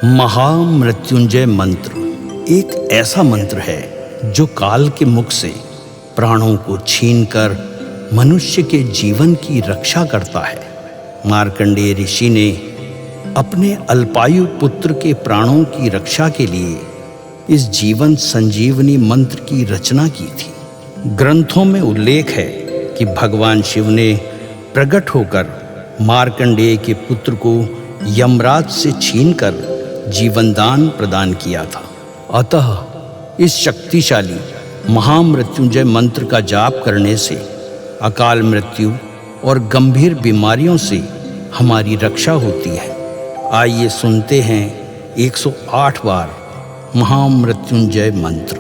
महामृत्युंजय मंत्र एक ऐसा मंत्र है जो काल के मुख से प्राणों को छीनकर मनुष्य के जीवन की रक्षा करता है। मार्कंडेय ऋषि ने अपने अल्पायु पुत्र के प्राणों की रक्षा के लिए इस जीवन संजीवनी मंत्र की रचना की थी। ग्रंथों में उल्लेख है कि भगवान शिव ने प्रकट होकर मार्कंडेय के पुत्र को यमराज से छीनकर जीवनदान प्रदान किया था। अतः इस शक्तिशाली महामृत्युंजय मंत्र का जाप करने से अकाल मृत्यु और गंभीर बीमारियों से हमारी रक्षा होती है। आइए सुनते हैं 108 बार महामृत्युंजय मंत्र।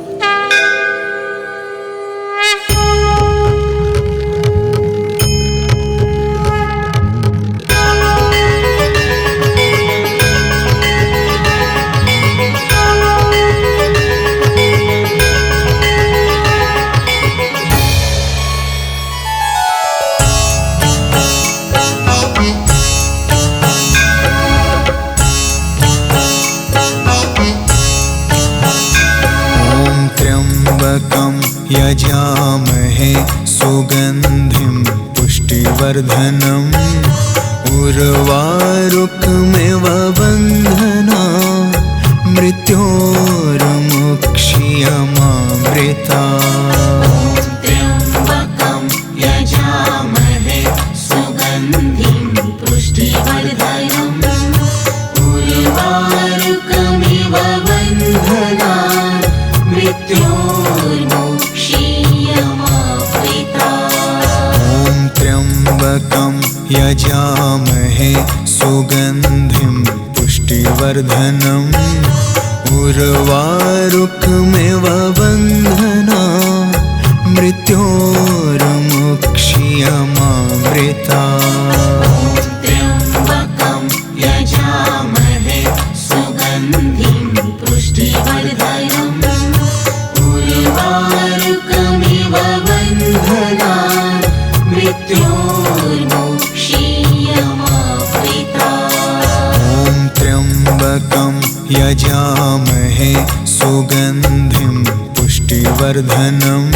यजामहे सुगंधिं पुष्टिवर्धनम् उर्वारुकमिव बन्धना मृत्योर्मुक्षीयमामृता। त्र्यम्बकं यजामहे सुगन्धिं पुष्टिवर्धनम् उर्वारुकमिव बन्धना त्र्यम्बकं यजामहे सुगन्धिं पुष्टिवर्धनम् उर्वारुकमिव बन्धना मृत्योर्मुक्षीयमामृता। त्र्यम्बकं यजामहे सुगन्धिं पुष्टिवर्धनम् उर्वारुकमिव बन्धना मृत्योर्मुक्षीयमामृता। त्र्यम्बकं यजामहे सुगन्धिं पुष्टिवर्धनम्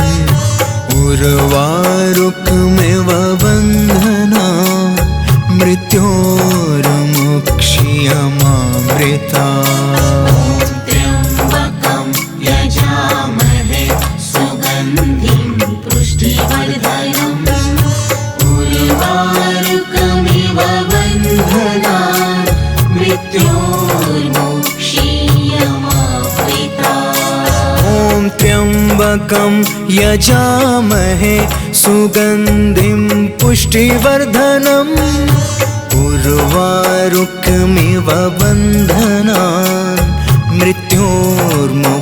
उर्वारुकमिव बन्धना मृत्योर्मुक्षीयमामृता। त्र्यम्बकं यजामहे सुगन्धिं पुष्टिवर्धनम् उर्वारुकमिव बन्धना मृत्योर्मुक्षीयमामृता। त्र्यम्बकं यजामहे सुगन्धिं पुष्टिवर्धनम् उर्वारुकमिव बन्धना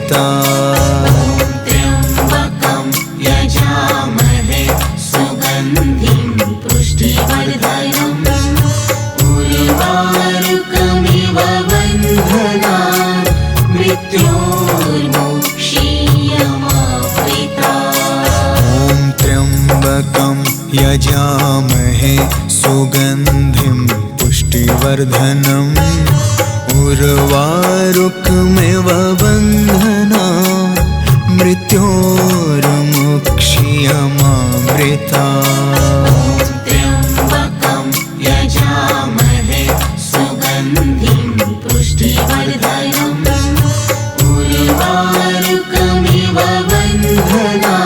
मृत्योर्मुक्षीयमामृता। त्र्यम्बकं यजामहे सुगन्धिं पुष्टिवर्धनम् उर्वारुकमिव बन्धना मृत्योर्मुक्षीयमामृता। त्र्यम्बकं यजामहे सुगन्धिं पुष्टिवर्धनम् उर्वारुकमिव बन्धना मृत्योर्मुक्षीयमामृता। त्र्यम्बकं यजामहे सुगन्धिं पुष्टिवर्धनम् उर्वारुकमिव बन्धना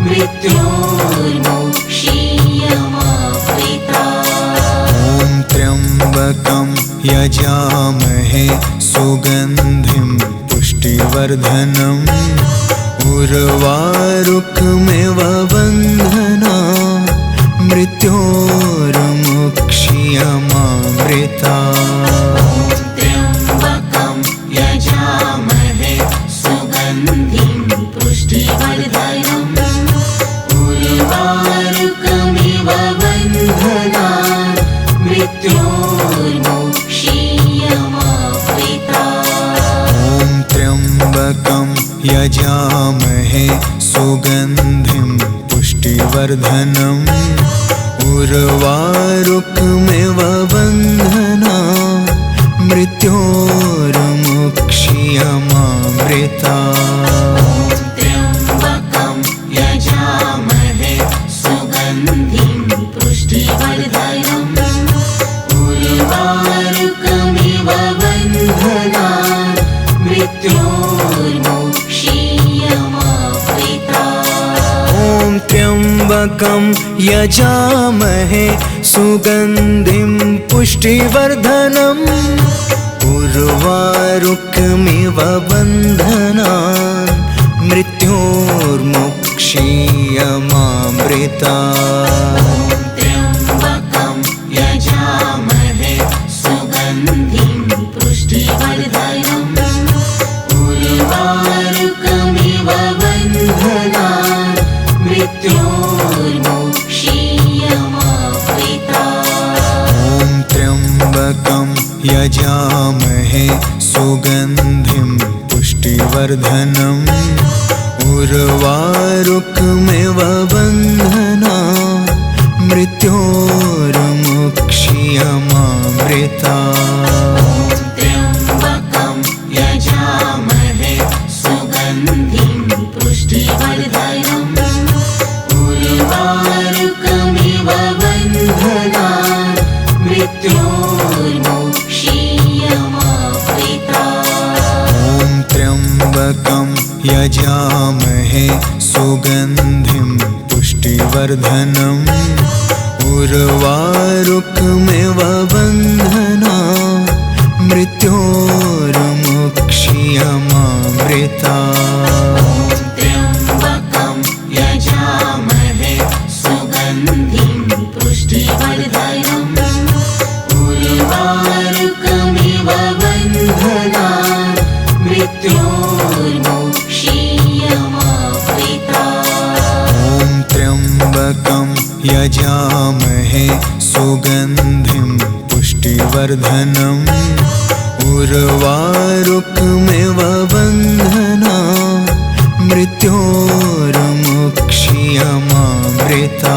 मृत्योर्मुक्षीयमामृता। त्र्यम्बकं यजामहे सुगन्धिं पुष्टिवर्धनम् उर्वारुकमिव बन्धना मृत्योर्मुक्षीयमामृता। त्र्यम्बकं यजामहे सुगन्धिं पुष्टिवर्धनम् उर्वारुकमिव बन्धना मृत्योर्मुक्षीयमामृता। त्र्यम्बकं यजामहे सुगन्धिं पुष्टिवर्धनम् उर्वारुकमिव बन्धना मृत्योर्मुक्षीयमामृता त्र्यम्बकं यजामहे सुगन्धिं पुष्टिवर्धनम् उर्वारुकमिव बन्धनान् मृत्योर्मुक्षीयमामृता ॐ त्र्यम्बकं यजामहे सुगन्धिं पुष्टिवर्धनम् उर्वारुकमिव बन्धनान् मृत्योर्मुक्षीयमामृता त्र्यम्बकं यजामहे सुगन्धिं पुष्टिवर्धनम् उर्वारुकमिव बन्धनान् मृत्योर्मुक्षीयमामृता ॐ त्र्यम्बकं यजामहे सुगन्धिं पुष्टिवर्धनम् उर्वारुकमिव बन्धनान् मृत्योर्मुक्षीयमामृता त्र्यम्बकं यजामहे सुगन्धिं पुष्टिवर्धनम् उर्वारुकमिव बन्धनान् मृत्योर्मुक्षीयमामृता ॐ त्र्यम्बकं यजामहे सुगन्धिं पुष्टिवर्धनम् उर्वारुकमिव बन्धनान् मृत्योर्मुक्षीयमामृता त्र्यम्बकं यजामहे सुगन्धिं पुष्टिवर्धनम् उर्वारुकमिव बन्धनान् मृत्योर्मुक्षीयमामृता ॐ त्र्यम्बकं यजामहे सुगन्धिं पुष्टिवर्धनम् उर्वारुकमिव बन्धनान् मृत्योर्मुक्षीयमामृता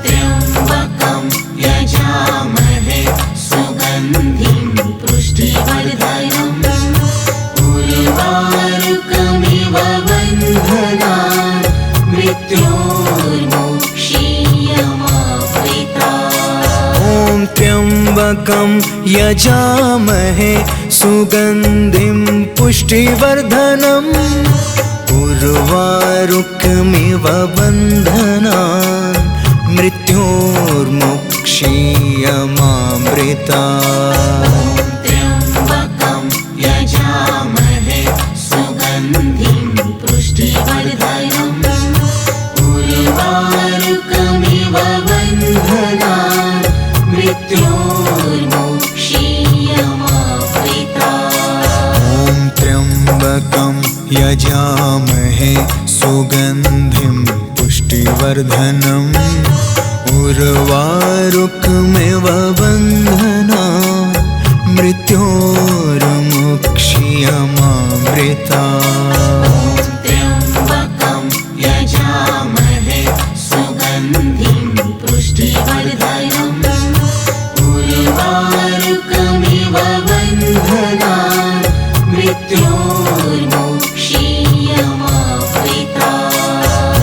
त्र्यम्बकं यजामहे सुगन्धिं पुष्टिवर्धनम् उर्वारुकमिव बन्धनान् मृत्योर्मुक्षीयमामृता ॐ त्र्यम्बकं यजामहे सुगन्धिं पुष्टिवर्धनम् उर्वारुकमिव बन्धनान् मृत्योर्मुक्षीयमामृता त्र्यम्बकं यजामहे सुगन्धिं पुष्टिवर्धनम् उर्वारुकमिव बन्धनान् मृत्योर्मुक्षीयमामृता ॐ त्र्यम्बकं यजामहे सुगन्धिं पुष्टिवर्धनम् उर्वारुकमिव बन्धनान् मृत्योर्मुक्षीयमामृता त्र्यम्बकं यजामहे सुगन्धिं पुष्टिवर्धनम् उर्वारुकमिव बन्धनान् मृत्योर्मुक्षीयमामृता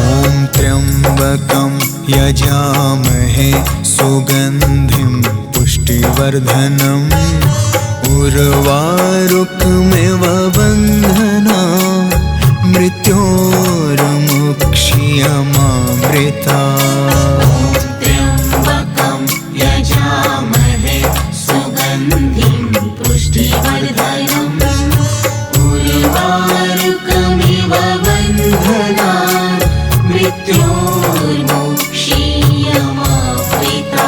ॐ त्र्यम्बकं यजामहे सुगन्धिं पुष्टिवर्धनम् उर्वारुकमिव बन्धनान् मृत्योर्मुक्षीयमामृता त्र्यम्बकं यजामहे सुगन्धिं पुष्टिवर्धनम् उर्वारुकमिव बन्धनान् मृत्योर्मुक्षीयमामृता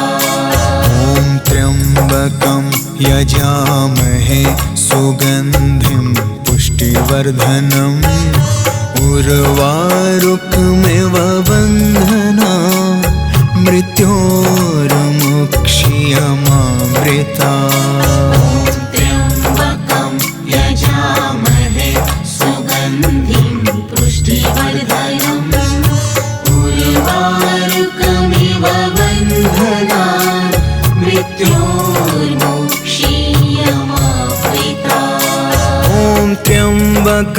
ॐ त्र्यम्बकं यजामहे सुगन्धिं पुष्टिवर्धनम् उर्वारुकमिव बन्धनान् मृत्योर्मुक्षीयमामृता त्र्यम्बकं यजामहे सुगन्धिं पुष्टिवर्धनम् उर्वारुकमिव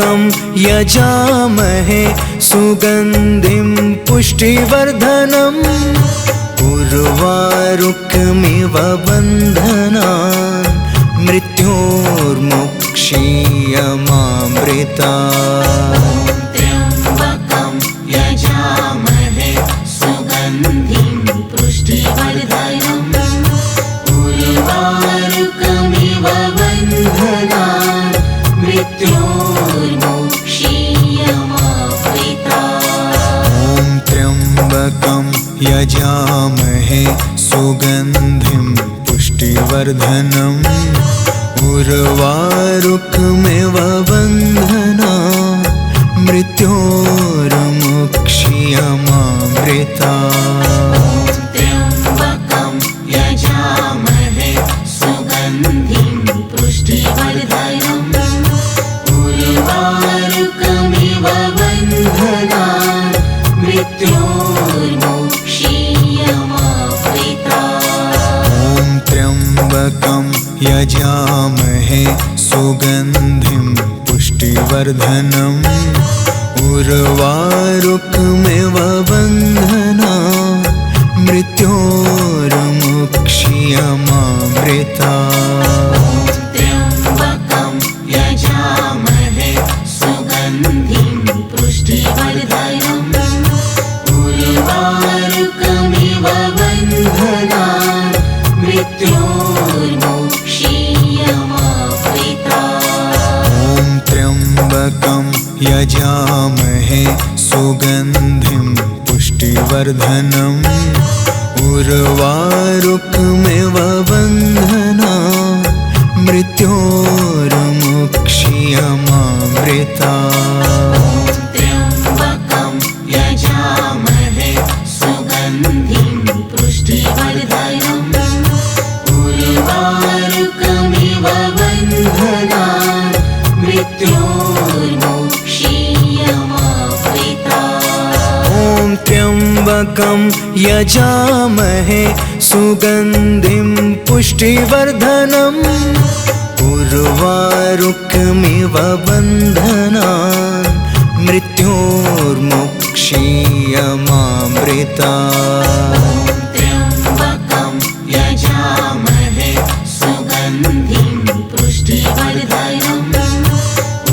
त्र्यम्बकं यजामहे सुगन्धिं पुष्टिवर्धनम् उर्वारुकमिव बन्धनान् मृत्योर्मुक्षीयमामृतात्। त्र्यम्बकं यजामहे सुगन्धिं पुष्टिवर्धनम् उर्वारुकमिव बन्धनान् मृत्योर्मुक्षीयमामृतात्। ॐ त्र्यम्बकं यजामहे सुगन्धिं पुष्टिवर्धनम् उर्वारुकमिव बन्धनान् मृत्योर्मुक्षीयमामृतात्। त्र्यम्बकं यजामहे सुगन्धिं पुष्टिवर्धनम् उर्वारुकमिव बन्धनान् मृत्योर्मुक्षीयमामृतात्। ॐ त्र्यम्बकं यजामहे सुगन्धिं पुष्टिवर्धनम् उर्वारुकमिव बन्धनान् मृत्योर्मुक्षीयमामृतात्। त्र्यम्बकं यजामहे सुगन्धिं पुष्टिवर्धनम् उर्वारुकमिव बन्धनान् मृत्योर्मुक्षीयमामृतात्। ॐ त्र्यम्बकं यजामहे सुगन्धिं पुष्टिवर्धनम् उर्वारुकमिव बन्धनान् मृत्योर्मुक्षीयमामृतात्। त्र्यम्बकं यजामहे सुगन्धिं पुष्टिवर्धनम् उर्वारुकमिव बन्धनान् मृत्योर्मुक्षीयमामृतात्। ॐ त्र्यम्बकं यजामहे सुगन्धिं पुष्टिवर्धनम् उर्वारुकमिव बन्धनान् मृत्योर्मुक्षीयमामृतात्। त्र्यम्बकं यजामहे सुगन्धिं पुष्टिवर्धनम्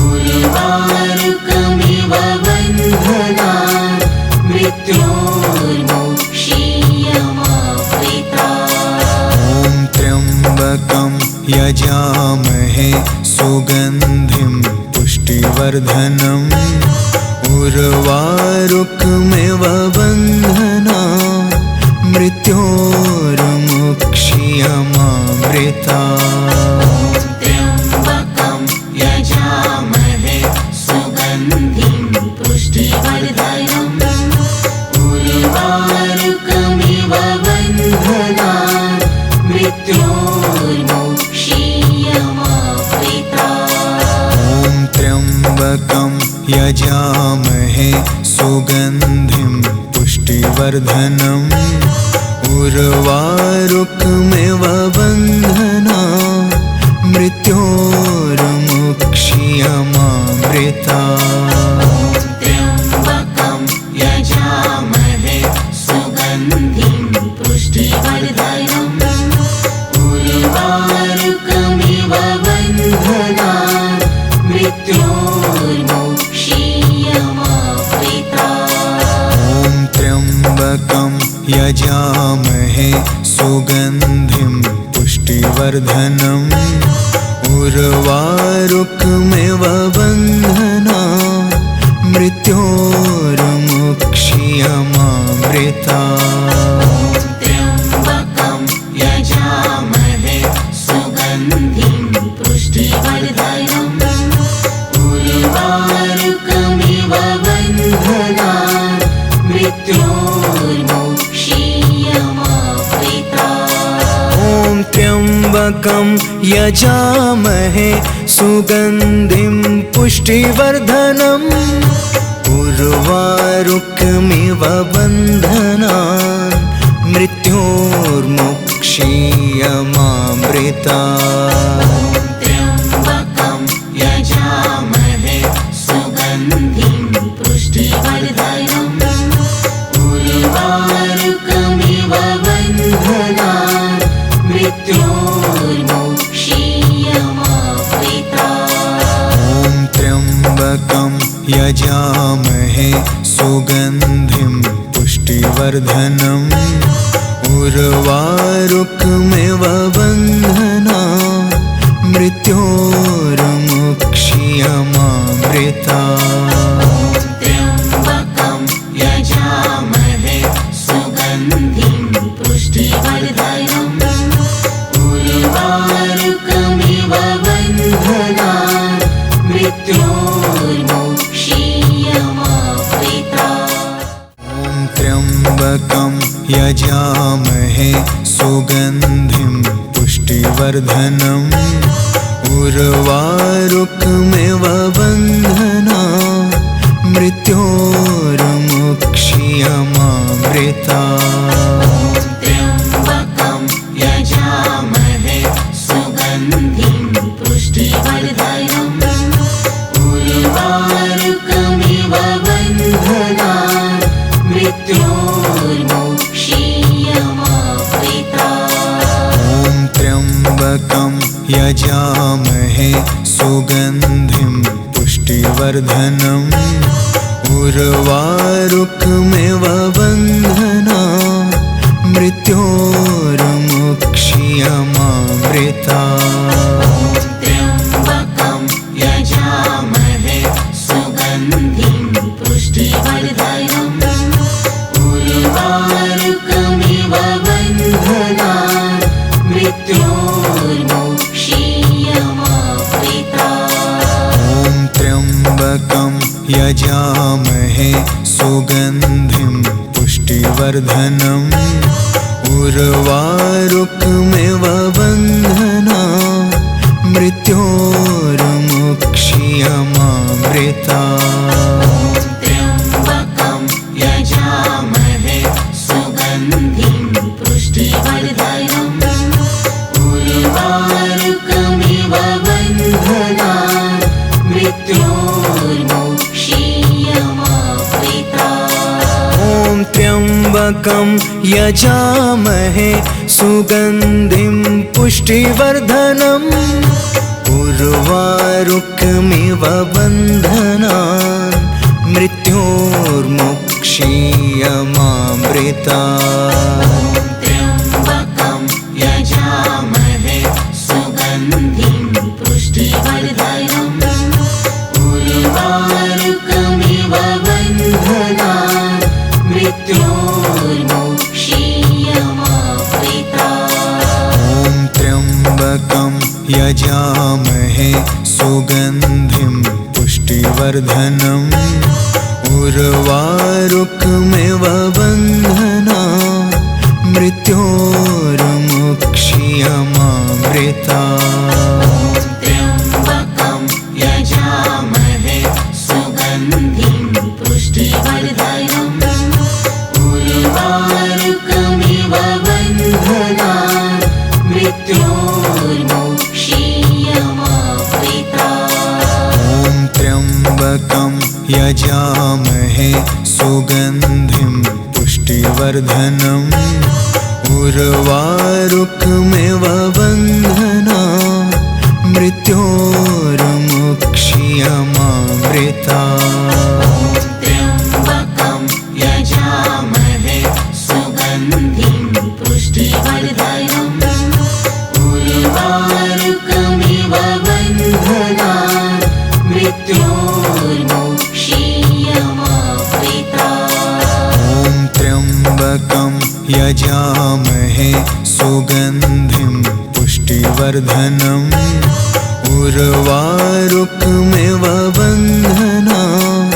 उर्वारुकमिव बन्धनान् मृत्योर्मुक्षीयमामृतात्। ॐ त्र्यम्बकं यजामहे सुगन्धिं पुष्टिवर्धनम् उर्वारुकमिव बन्धनान् मृत्योर्मुक्षीयमामृतात्। त्र्यम्बकं यजामहे सुगन्धिं पुष्टिवर्धनम् उर्वारुकमिव बन्धनान् मृत्योर्मुक्षीयमामृतात्। ॐ त्र्यम्बकं यजामहे सुगन्धिं पुष्टिवर्धनम् उर्वारुकमिव बन्धनान् मृत्योर्मुक्षीयमामृतात्। त्र्यम्बकं यजामहे सुगन्धिं पुष्टिवर्धनम् उर्वारुकमिव बन्धनान् मृत्योर्मुक्षीयमामृतात्। ॐ त्र्यम्बकं यजामहे सुगन्धिं पुष्टिवर्धनम् उर्वारुकमिव बन्धनान् मृत्योर्मुक्षीयमामृतात्। त्र्यम्बकं यजामहे सुगन्धिं पुष्टिवर्धनम् उर्वारुकमिव बन्धनान् मृत्योर्मुक्षीयमामृतात्। ॐ त्र्यम्बकं यजामहे सुगन्धिं पुष्टिवर्धनम् उर्वारुकमिव बन्धनान् मृत्योर्मुक्षीयमामृतात्। त्र्यम्बकं यजामहे यजामहे सुगन्धिं पुष्टिवर्धनम् उर्वारुकमिव बन्धनान् मृत्योर्मुक्ष्यमामृतात्। त्र्यम्बकं यजामहे सुगन्धिं पुष्टिवर्धनम् उर्वारुकमिव बन्धनान् मृत्योर्मुक्ष्यमामृतात्। ॐ त्र्यम्बकं यजामहे सुगन्धिं पुष्टिवर्धनम् उर्वारुकमिव बन्धनान् मृत्योर्मुक्ष्यमामृतात्। त्र्यम्बकं यजामहे सुगन्धिं पुष्टिवर्धनम् उर्वारुकमिव बन्धनान् मृत्योर्मुक्ष्यमामृतात्। ॐ त्र्यम्बकं यजामहे सुगन्धिं पुष्टिवर्धनम् उर्वारुकमिव बन्धनान् मृत्योर्मुक्ष्यमामृतात्। त्र्यम्बकं यजामहे सुगन्धिं पुष्टिवर्धनम् उर्वारुकमिव बन्धनान् मृत्योर्मुक्ष्यमामृतात्। ॐ त्र्यम्बकं यजामहे सुगन्धिं पुष्टिवर्धनम् उर्वारुकमिव बन्धनान् मृत्योर्मुक्ष्यमामृतात्। त्र्यम्बकं यजामहे सुगन्धिं पुष्टिवर्धनम् उर्वारुकमिव बन्धनान् मृत्योर्मुक्ष्यमामृतात्। ॐ त्र्यम्बकं यजामहे सुगन्धिं पुष्टिवर्धनम् उर्वारुकमिव बन्धनान् मृत्योर्मुक्ष्यमामृतात्। त्र्यम्बकं यजामहे सुगन्धिं पुष्टिवर्धनम् उर्वारुकमिव बन्धनान् मृत्योर्मुक्ष्यमामृतात्। ॐ त्र्यम्बकं यजामहे सुगन्धिं पुष्टिवर्धनम् उर्वारुकमिव बन्धनान् मृत्योर्मुक्ष्यमामृतात्। त्र्यम्बकं यजामहे सुगन्धिं पुष्टिवर्धनम् उर्वारुकमिव बन्धनान् मृत्योर्मुक्ष्यमामृतात्। ॐ त्र्यम्बकं यजामहे सुगन्धिं पुष्टिवर्धनम् उर्वारुकमिव बन्धनान् मृत्योर्मुक्ष्यमामृतात्। त्र्यम्बकं यजामहे सुगन्धिं पुष्टिवर्धनम् उर्वारुकमिव बन्धनान् मृत्योर्मुक्ष्यमामृतात्। ॐ त्र्यम्बकं यजामहे सुगन्धिं पुष्टिवर्धनम् उर्वारुकमिव बन्धनान्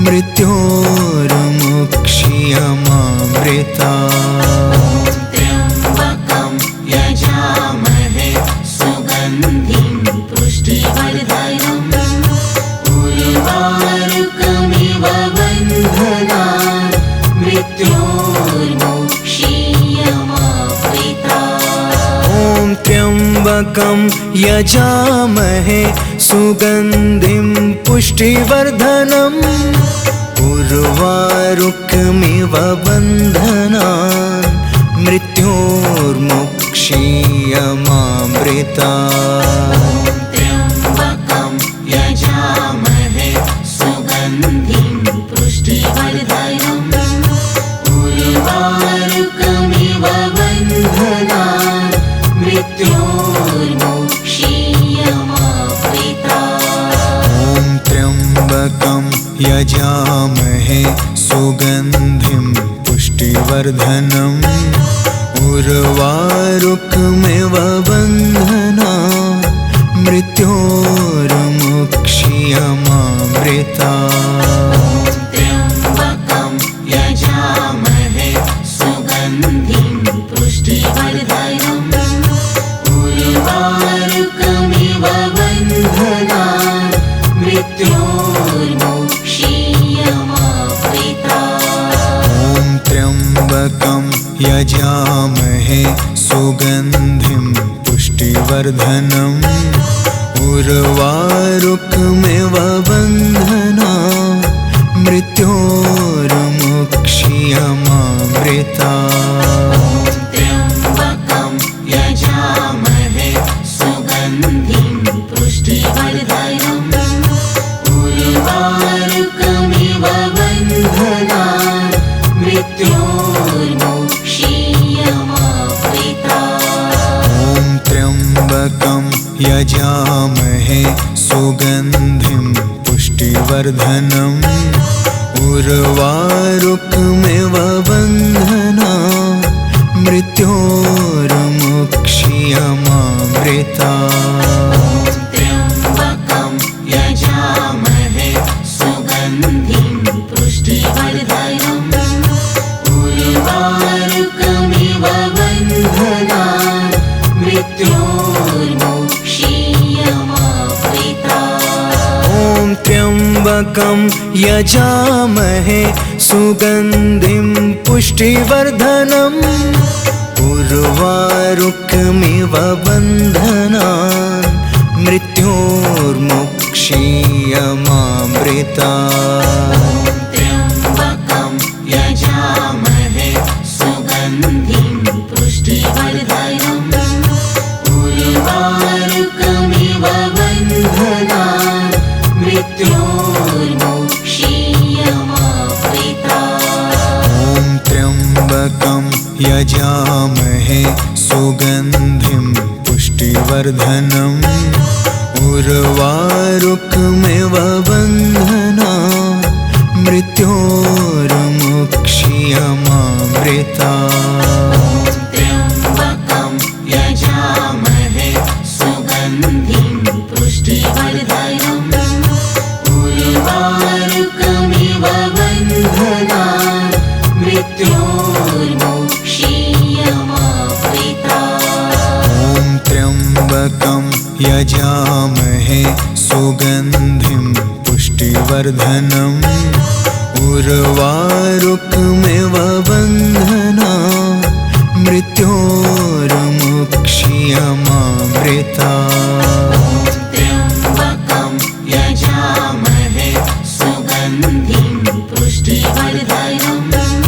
मृत्योर्मुक्ष्यमामृतात्। त्र्यम्बकं यजामहे सुगन्धिं पुष्टिवर्धनम् उर्वारुकमिव बन्धनान् मृत्योर्मुक्ष्यमामृतात्। ॐ त्र्यम्बकं यजामहे सुगन्धिं पुष्टिवर्धनम् उर्वारुकमिव बन्धनान् मृत्योर्मुक्ष्यमामृतात्। त्र्यम्बकं यजामहे सुगन्धिं मृत्योर्मुक्षीयमामृता। ॐ त्र्यम्बकं यजामहे सुगन्धिं पुष्टिवर्धनम् उर्वारुकमिव बन्धनान् मृत्योर्मुक्षीयमामृता। त्र्यम्बकं यजामहे सुगन्धिं पुष्टिवर्धनम् उर्वारुकमिव बन्धनान् मृत्योर्मुक्षीयमामृता। ॐ त्र्यम्बकं यजामहे सुगन्धिं पुष्टिवर्धनम् उर्वारुकमिव बन्धनान् मृत्योर्मुक्षीयमामृता। त्र्यम्बकं यजामहे सुगन्धिं पुष्टिवर्धनम् उर्वारुकमिव बन्धनान् मृत्योर्मुक्षीयमामृता। ॐ त्र्यम्बकं यजामहे सुगन्धिं पुष्टिवर्धनम् उर्वारुकमिव बन्धनान् मृत्योर्मुक्षीयमामृता। त्र्यम्बकं यजामहे सुगन्धिं पुष्टिवर्धनम् उर्वारुकमिव बन्धनान् मृत्योर्मुक्षीयमामृता। ॐ त्र्यम्बकं यजामहे सुगन्धिं पुष्टिवर्धनम् उर्वारुकमिव बन्धनान् मृत्योर्मुक्षीयमामृता। त्र्यम्बकं यजामहे सुगन्धिं पुष्टिवर्धनम् उर्वारुकमिव बन्धनान् मृत्योर्मुक्षीयमामृता। ॐ त्र्यम्बकं यजामहे सुगन्धिं पुष्टिवर्धनम् उर्वारुकमिव बन्धनान् मृत्योर्मुक्षीयमामृता। त्र्यम्बकं यजामहे सुगन्धिं पुष्टिवर्धनम् उर्वारुकमिव बन्धनान् मृत्योर्मुक्षीयमामृता। ॐ त्र्यम्बकं यजामहे सुगन्धिं पुष्टिवर्धनम् उर्वारुकमिव बन्धनान् मृत्योर्मुक्षीयमामृता। त्र्यम्बकं यजामहे सुगन्धिं पुष्टिवर्धनम्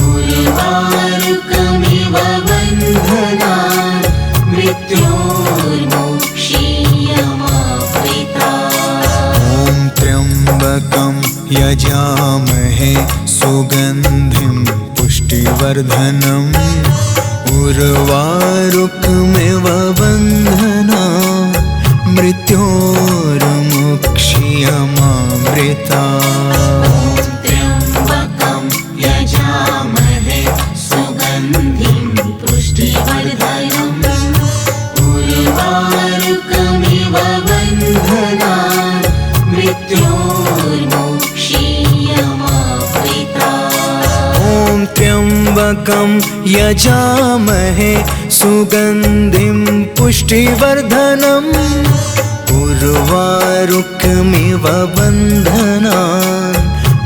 उर्वारुकमिव बन्धनान् मृत्योर्मुक्षीयमामृता। ॐ त्र्यम्बकं यजामहे सुगन्धिं पुष्टिवर्धनम् उर्वारुकमिव बन्धनान् मृत्योर्मुक्षीयमामृता। त्र्यम्बकं यजामहे सुगन्धिं पुष्टिवर्धनम् उर्वारुकमिव बन्धनान् मृत्योर्मुक्षीयमामृता। ॐ त्र्यम्बकं यजामहे सुगन्धिं पुष्टिवर्धनम् उर्वारुकमिव बन्धनान्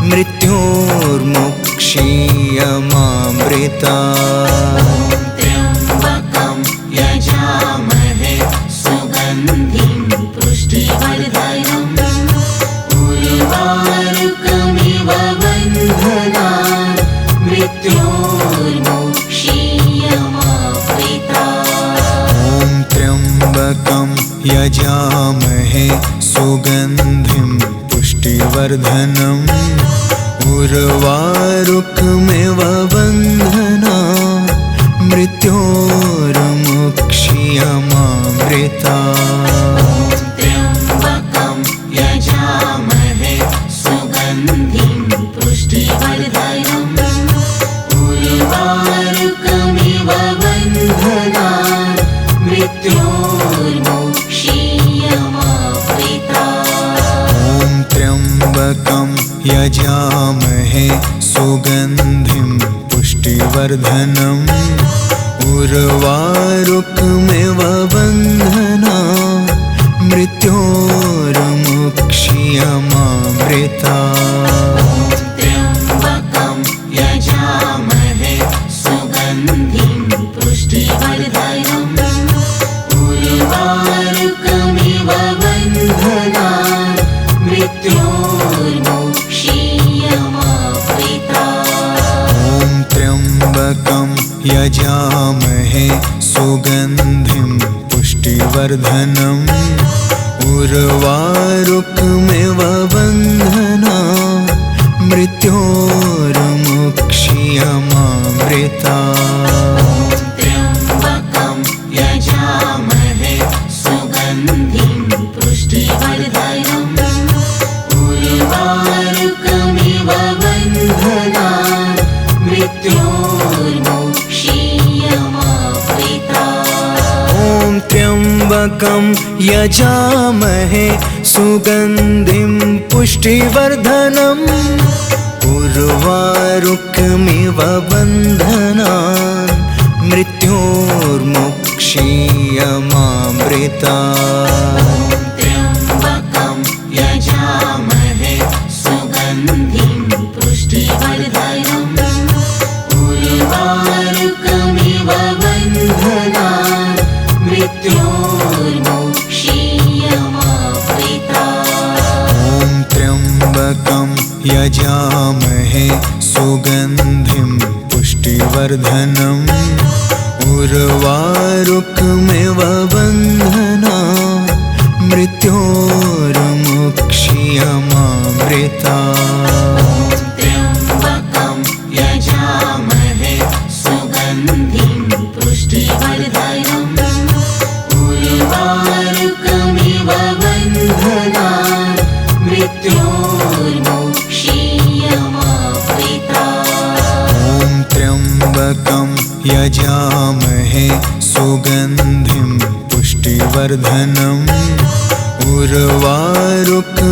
मृत्योर्मुक्षीयमामृता। त्र्यम्बकं यजामहे सुगन्धिं पुष्टिवर्धनम् उर्वारुकमिव बन्धनान् मृत्योर्मुक्षीयमामृता। ॐ त्र्यम्बकं यजामहे सुगन्धिं पुष्टिवर्धनम् उर्वारुकमिव बन्धनान् मृत्योर्मुक्षीयमामृता। मृत्योर्मुक्षीयमामृता। ॐ त्र्यम्बकं यजामहे सुगन्धिं पुष्टिवर्धनम् उर्वारुकमिव बन्धनान् मृत्योर्मुक्षीयमामृता। त्र्यम्बकं यजामहे सुगन्धिं पुष्टिवर्धनम् उर्वारुकमिव बन्धनान् मृत्योर्मुक्षीयमामृता। ॐ त्र्यम्बकं यजामहे सुगन्धिं पुष्टिवर्धनम् उर्वारुकमिव बन्धनान् मृत्योर्मुक्षीयमामृता। त्र्यम्बकं यजामहे सुगन्धिं पुष्टिवर्धनम् उर्वारुकमिव बन्धनान् मृत्योर्मुक्षीयमामृता। ॐ त्र्यम्बकं यजामहे सुगन्धिं पुष्टिवर्धनम् उर्वारुकमिव बन्धनान् मृत्योर्मुक्षीयमामृता। त्र्यम्बकं यजामहे सुगन्धिं पुष्टिवर्धनम् उर्वारुकमिव बन्धनान् मृत्योर्मुक्षीयमामृता। ॐ त्र्यम्बकं यजामहे सुगन्धिं पुष्टिवर्धनम् उर्वारुकमिव बन्धनान् मृत्योर्मुक्षीयमामृता। त्र्यम्बकं यजामहे सुगन्धिं पुष्टिवर्धनम् उर्वारुकमिव बन्धनान् मृत्योर्मुक्षीयमामृता। ॐ त्र्यम्बकं यजामहे सुगन्धिं पुष्टिवर्धनम् उर्वारुकमिव